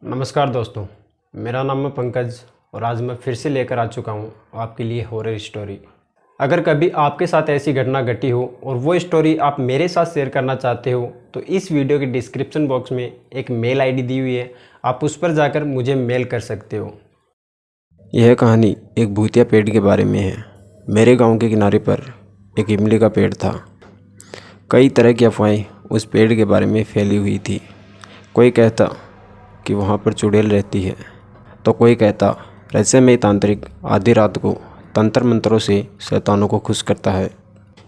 नमस्कार दोस्तों, मेरा नाम है पंकज और आज मैं फिर से लेकर आ चुका हूँ आपके लिए हॉरर स्टोरी। अगर कभी आपके साथ ऐसी घटना घटी हो और वो स्टोरी आप मेरे साथ शेयर करना चाहते हो तो इस वीडियो के डिस्क्रिप्शन बॉक्स में एक मेल आईडी दी हुई है, आप उस पर जाकर मुझे मेल कर सकते हो। यह कहानी एक भूतिया पेड़ के बारे में है। मेरे गांव के किनारे पर एक इमली का पेड़ था। कई तरह की अफवाहें उस पेड़ के बारे में फैली हुई थी। कोई कहता कि वहाँ पर चुड़ैल रहती है, तो कोई कहता रहस्यमय तांत्रिक आधी रात को तंत्र मंत्रों से शैतानों को खुश करता है।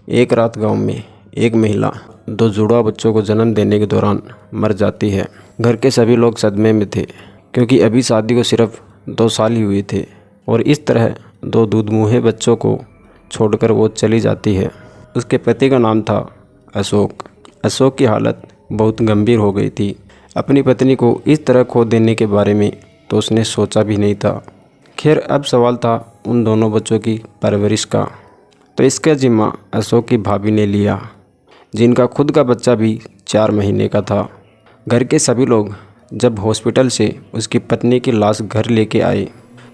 एक रात गांव में एक महिला 2 जुड़वा बच्चों को जन्म देने के दौरान मर जाती है। घर के सभी लोग सदमे में थे क्योंकि अभी शादी को सिर्फ 2 साल ही हुए थे और इस तरह 2 दूधमुहे बच्चों को छोड़कर वो चली जाती है। उसके पति का नाम था अशोक। अशोक की हालत बहुत गंभीर हो गई थी। अपनी पत्नी को इस तरह खो देने के बारे में तो उसने सोचा भी नहीं था। खैर, अब सवाल था उन दोनों बच्चों की परवरिश का, तो इसका जिम्मा अशोक की भाभी ने लिया, जिनका खुद का बच्चा भी 4 महीने का था। घर के सभी लोग जब हॉस्पिटल से उसकी पत्नी की लाश घर लेके आए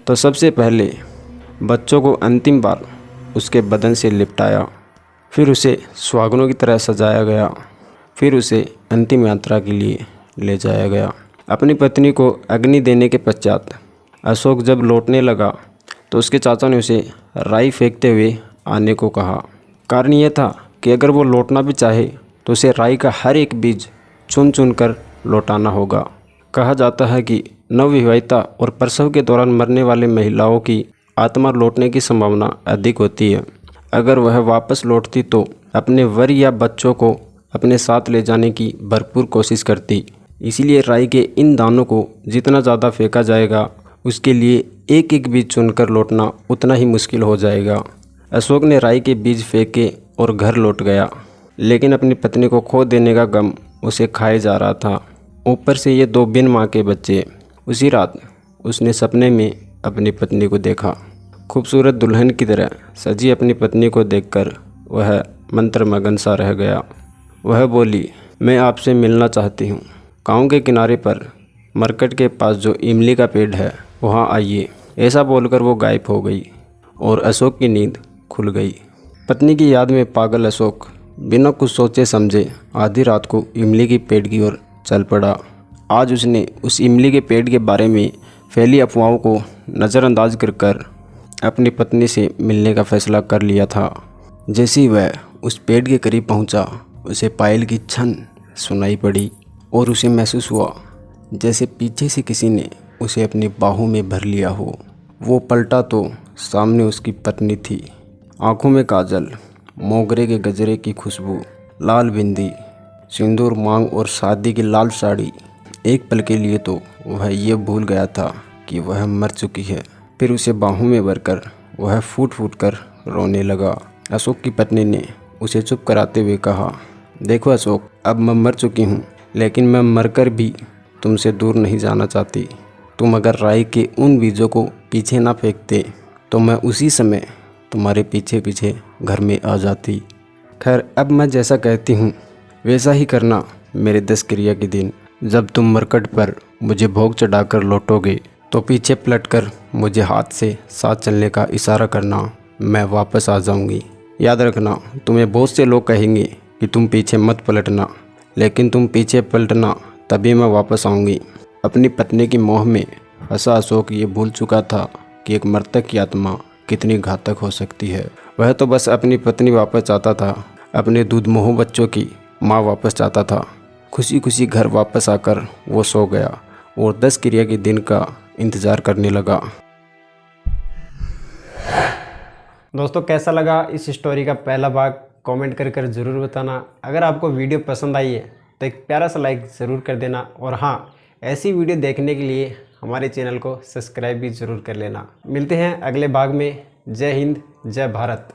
तो सबसे पहले बच्चों को अंतिम बार उसके बदन से लिपटाया, फिर उसे सुहागनों की तरह सजाया गया, फिर उसे अंतिम यात्रा के लिए ले जाया गया। अपनी पत्नी को अग्नि देने के पश्चात अशोक जब लौटने लगा तो उसके चाचा ने उसे राई फेंकते हुए आने को कहा। कारण यह था कि अगर वो लौटना भी चाहे तो उसे राई का हर एक बीज चुन चुन कर लौटाना होगा। कहा जाता है कि नवविवाहिता और प्रसव के दौरान मरने वाले महिलाओं की आत्मा लौटने की संभावना अधिक होती है। अगर वह वापस लौटती तो अपने वर या बच्चों को अपने साथ ले जाने की भरपूर कोशिश करती। इसीलिए राई के इन दानों को जितना ज़्यादा फेंका जाएगा उसके लिए एक एक बीज चुनकर लौटना उतना ही मुश्किल हो जाएगा। अशोक ने राई के बीज फेंके और घर लौट गया, लेकिन अपनी पत्नी को खो देने का गम उसे खाए जा रहा था। ऊपर से ये 2 बिन माँ के बच्चे। उसी रात उसने सपने में अपनी पत्नी को देखा। खूबसूरत दुल्हन की तरह सजी अपनी पत्नी को देखकर वह मंत्रमगन सा रह गया। वह बोली, मैं आपसे मिलना चाहती हूँ। गाँव के किनारे पर मरकट के पास जो इमली का पेड़ है वहाँ आइए। ऐसा बोलकर वो गायब हो गई और अशोक की नींद खुल गई। पत्नी की याद में पागल अशोक बिना कुछ सोचे समझे आधी रात को इमली के पेड़ की ओर चल पड़ा। आज उसने उस इमली के पेड़ के बारे में फैली अफवाहों को नज़रअंदाज कर अपनी पत्नी से मिलने का फैसला कर लिया था। जैसे ही वह उस पेड़ के करीब पहुंचा, उसे पायल की छन सुनाई पड़ी और उसे महसूस हुआ जैसे पीछे से किसी ने उसे अपनी बाहों में भर लिया हो। वो पलटा तो सामने उसकी पत्नी थी। आंखों में काजल, मोगरे के गजरे की खुशबू, लाल बिंदी, सिंदूर, मांग और शादी की लाल साड़ी। एक पल के लिए तो वह ये भूल गया था कि वह मर चुकी है। फिर उसे बाहों में भरकर वह फूट फूट कर रोने लगा। अशोक की पत्नी ने उसे चुप कराते हुए कहा, देखो अशोक, अब मैं मर चुकी हूँ, लेकिन मैं मरकर भी तुमसे दूर नहीं जाना चाहती। तुम अगर राई के उन बीजों को पीछे ना फेंकते तो मैं उसी समय तुम्हारे पीछे पीछे घर में आ जाती। खैर, अब मैं जैसा कहती हूँ वैसा ही करना मेरे 10 क्रिया के दिन। जब तुम मरकट पर मुझे भोग चढ़ाकर लौटोगे तो पीछे पलटकर मुझे हाथ से साथ चलने का इशारा करना, मैं वापस आ जाऊँगी। याद रखना, तुम्हें बहुत से लोग कहेंगे कि तुम पीछे मत पलटना, लेकिन तुम पीछे पलटना तभी मैं वापस आऊँगी। अपनी पत्नी की मोह में फंसा अशोक ये भूल चुका था कि एक मृतक की आत्मा कितनी घातक हो सकती है। वह तो बस अपनी पत्नी वापस चाहता था, अपने दूधमुह बच्चों की माँ वापस चाहता था। खुशी खुशी घर वापस आकर वो सो गया और 10 क्रिया के दिन का इंतज़ार करने लगा। दोस्तों, कैसा लगा इस स्टोरी का पहला भाग कमेंट कर ज़रूर बताना। अगर आपको वीडियो पसंद आई है तो एक प्यारा सा लाइक ज़रूर कर देना और हाँ, ऐसी वीडियो देखने के लिए हमारे चैनल को सब्सक्राइब भी ज़रूर कर लेना। मिलते हैं अगले भाग में। जय हिंद, जय भारत।